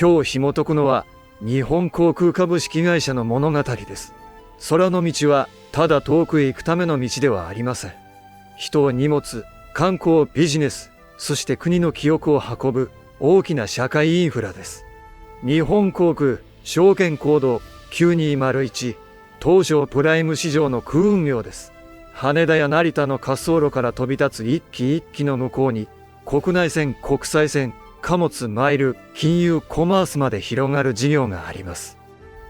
今日紐解くのは日本航空株式会社の物語です。空の道はただ遠くへ行くための道ではありません。人、荷物、観光、ビジネス、そして国の記憶を運ぶ大きな社会インフラです。日本航空証券コード9201東証プライム市場の空運業です。羽田や成田の滑走路から飛び立つ一機一機の向こうに国内線、国際線、貨物、マイル、金融、コマースまで広がる事業があります。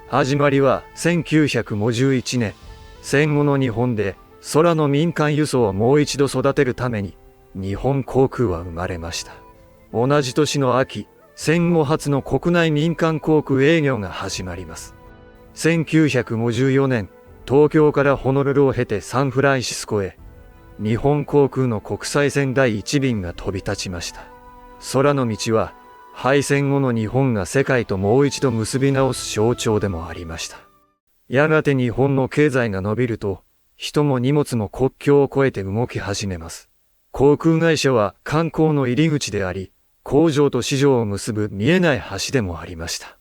始まりは1951年、戦後の日本で空の民間輸送をもう一度育てるために日本航空は生まれました。同じ年の秋、戦後初の国内民間航空営業が始まります。1954年、東京からホノルルを経てサンフランシスコへ、日本航空の国際線第1便が飛び立ちました。空の道は、敗戦後の日本が世界ともう一度結び直す象徴でもありました。やがて日本の経済が伸びると、人も荷物も国境を越えて動き始めます。航空会社は観光の入り口であり、工場と市場を結ぶ見えない橋でもありました。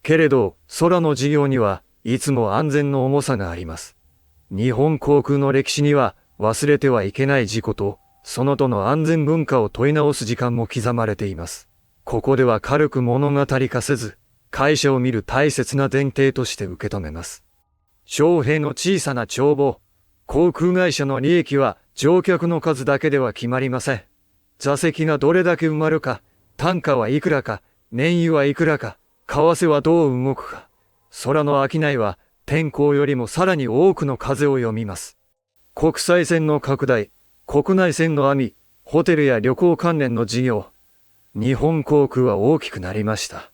けれど、空の事業にはいつも安全の重さがあります。日本航空の歴史には忘れてはいけない事故と、そのとの安全文化を問い直す時間も刻まれています。ここでは軽く物語化せず、会社を見る大切な前提として受け止めます。将兵の小さな帳簿、航空会社の利益は乗客の数だけでは決まりません。座席がどれだけ埋まるか、単価はいくらか、燃油はいくらか、為替はどう動くか。空の商いは天候よりもさらに多くの風を読みます。国際線の拡大、国内線の網、ホテルや旅行関連の事業。日本航空は大きくなりました。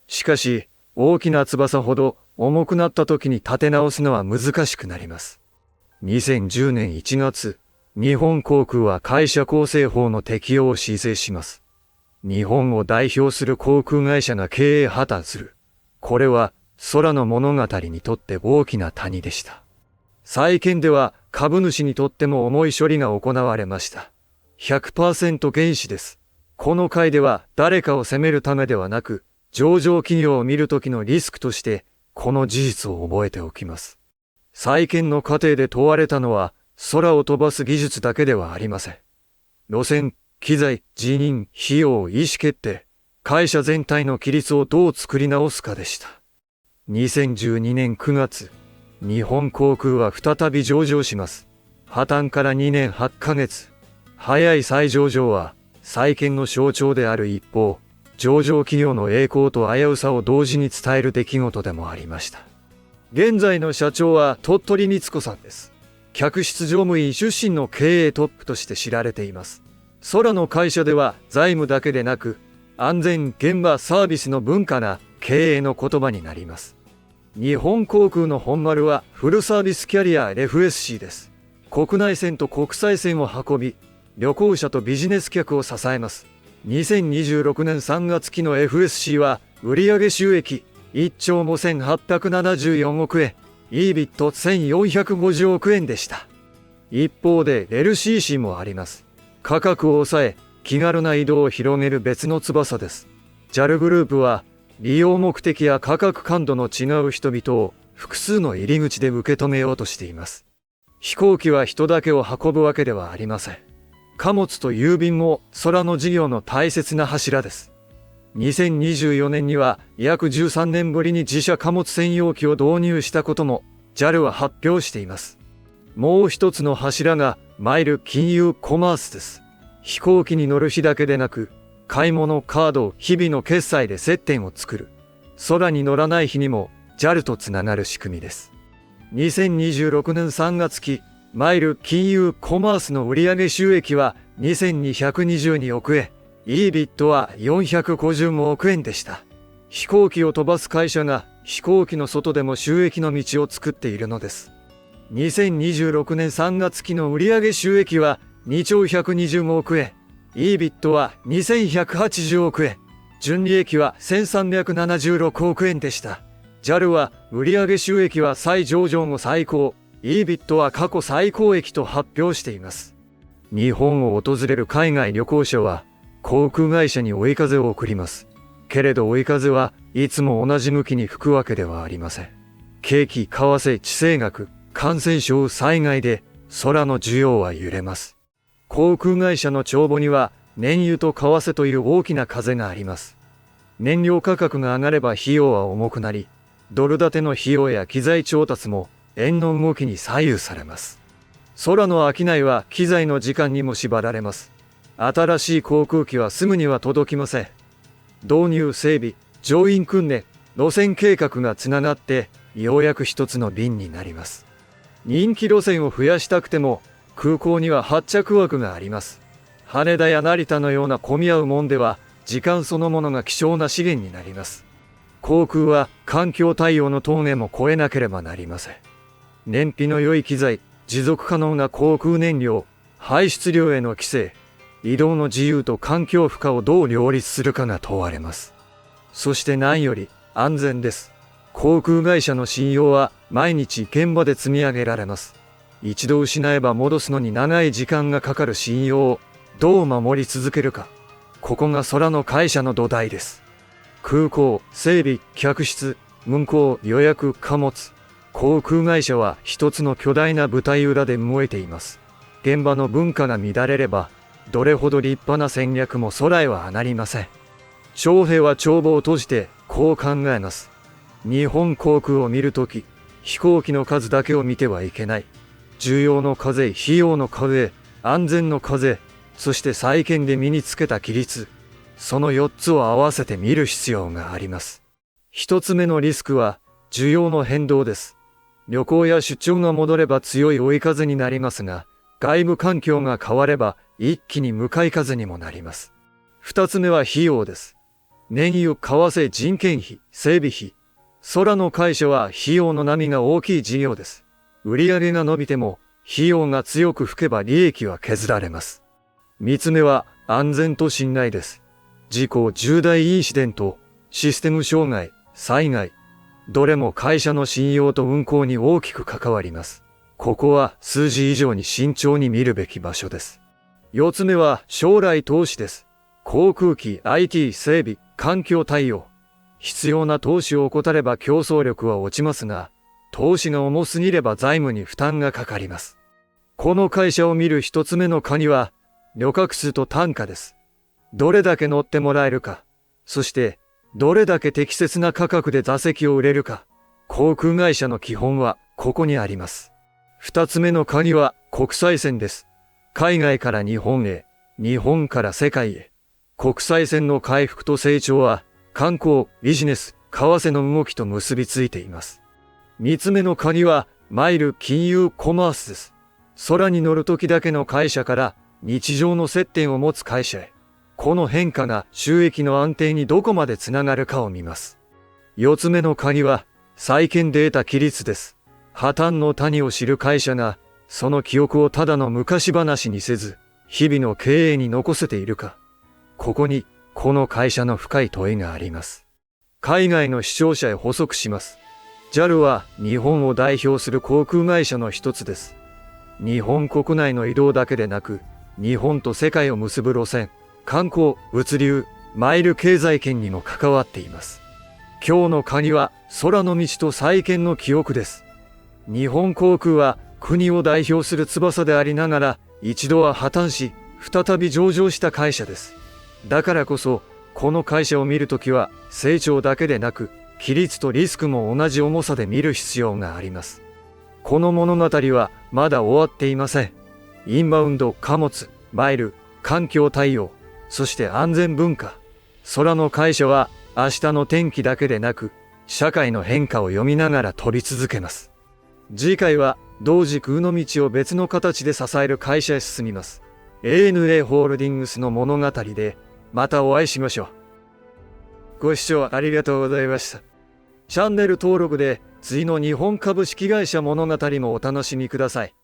しかし、大きな翼ほど重くなった時に立て直すのは難しくなります。2010年1月、日本航空は会社構成法の適用を申請します。日本を代表する航空会社が経営破綻する。これは空の物語にとって大きな谷でした。債券では株主にとっても重い処理が行われました。100% 原資です。この回では誰かを責めるためではなく、上場企業を見るときのリスクとして、この事実を覚えておきます。債券の過程で問われたのは、空を飛ばす技術だけではありません。路線、機材、人員、費用、意思決定、会社全体の規律をどう作り直すかでした。2012年9月、日本航空は再び上場します。破綻から2年8ヶ月。早い再上場は、債券の象徴である一方、上場企業の栄光と危うさを同時に伝える出来事でもありました。現在の社長は鳥取光子さんです。客室乗務員出身の経営トップとして知られています。空の会社では財務だけでなく、安全、現場、サービスの文化が経営の言葉になります。日本航空の本丸はフルサービスキャリア FSC です。国内線と国際線を運び、旅行者とビジネス客を支えます。2026年3月期の FSC は売上収益1兆5874億円、EBIT1450 億円でした。一方で LCC もあります。価格を抑え、気軽な移動を広げる別の翼です。JAL グループは利用目的や価格感度の違う人々を複数の入り口で受け止めようとしています。飛行機は人だけを運ぶわけではありません。貨物と郵便も空の事業の大切な柱です。2024年には約13年ぶりに自社貨物専用機を導入したことも JAL は発表しています。もう一つの柱がマイル金融コマースです。飛行機に乗る日だけでなく、買い物カード、日々の決済で接点を作る。空に乗らない日にも JAL とつながる仕組みです。2026年3月期、マイル金融コマースの売上収益は2222億円、EBIT は450億円でした。飛行機を飛ばす会社が飛行機の外でも収益の道を作っているのです。2026年3月期の売上収益は2兆120億円、EBIT は2180億円、純利益は1376億円でした。JAL は売上収益は再上場後最高、EBIT は過去最高益と発表しています。日本を訪れる海外旅行者は航空会社に追い風を送ります。けれど追い風はいつも同じ向きに吹くわけではありません。景気、為替、地政学、感染症、災害で空の需要は揺れます。航空会社の帳簿には燃油と為替という大きな風があります。燃料価格が上がれば費用は重くなり、ドル建ての費用や機材調達も円の動きに左右されます。空の商いは機材の時間にも縛られます。新しい航空機はすぐには届きません。導入、整備、乗員訓練、路線計画がつながってようやく一つの便になります。人気路線を増やしたくても空港には発着枠があります。羽田や成田のような混み合うもんでは時間そのものが希少な資源になります。航空は環境対応の峠も越えなければなりません。燃費の良い機材、持続可能な航空燃料、排出量への規制、移動の自由と環境負荷をどう両立するかが問われます。そして何より安全です。航空会社の信用は毎日現場で積み上げられます。一度失えば戻すのに長い時間がかかる信用をどう守り続けるか。ここが空の会社の土台です。空港、整備、客室、運航、予約、貨物。航空会社は一つの巨大な舞台裏で動いています。現場の文化が乱れれば、どれほど立派な戦略も空へは上がりません。徴兵は帳簿を閉じてこう考えます。日本航空を見るとき、飛行機の数だけを見てはいけない。需要の課税、費用の課税、安全の課税、そして債券で身につけた規律。その4つを合わせて見る必要があります。1つ目のリスクは需要の変動です。旅行や出張が戻れば強い追い風になりますが、外部環境が変われば一気に向かい風にもなります。2つ目は費用です。燃油、為替、人件費、整備費。空の会社は費用の波が大きい事業です。売上が伸びても費用が強く吹けば利益は削られます。3つ目は安全と信頼です。事故、重大インシデント、システム障害、災害。どれも会社の信用と運航に大きく関わります。ここは数字以上に慎重に見るべき場所です。4つ目は将来投資です。航空機、IT 整備、環境対応。必要な投資を怠れば競争力は落ちますが、投資が重すぎれば財務に負担がかかります。この会社を見る1つ目の鍵は、旅客数と単価です。どれだけ乗ってもらえるか、そしてどれだけ適切な価格で座席を売れるか。航空会社の基本はここにあります。2つ目の鍵は国際線です。海外から日本へ、日本から世界へ。国際線の回復と成長は観光、ビジネス、為替の動きと結びついています。3つ目の鍵はマイル、金融、コマースです。空に乗る時だけの会社から日常の接点を持つ会社へ。この変化が収益の安定にどこまでつながるかを見ます。4つ目の鍵は債券データ規律です。破綻の谷を知る会社がその記憶をただの昔話にせず、日々の経営に残せているか。ここにこの会社の深い問いがあります。海外の視聴者へ補足します。JAL は日本を代表する航空会社の一つです。日本国内の移動だけでなく、日本と世界を結ぶ路線、観光、物流、マイル経済圏にも関わっています。今日の鍵は空の道と債券の記憶です。日本航空は国を代表する翼でありながら、一度は破綻し、再び上場した会社です。だからこそ、この会社を見るときは、成長だけでなく、規律とリスクも同じ重さで見る必要があります。この物語はまだ終わっていません。インバウンド、貨物、マイル、環境対応、そして安全文化。空の会社は明日の天気だけでなく、社会の変化を読みながら飛び続けます。次回は同軸の道を別の形で支える会社へ進みます。ANA ホールディングスの物語でまたお会いしましょう。ご視聴ありがとうございました。チャンネル登録で次の日本株式会社物語もお楽しみください。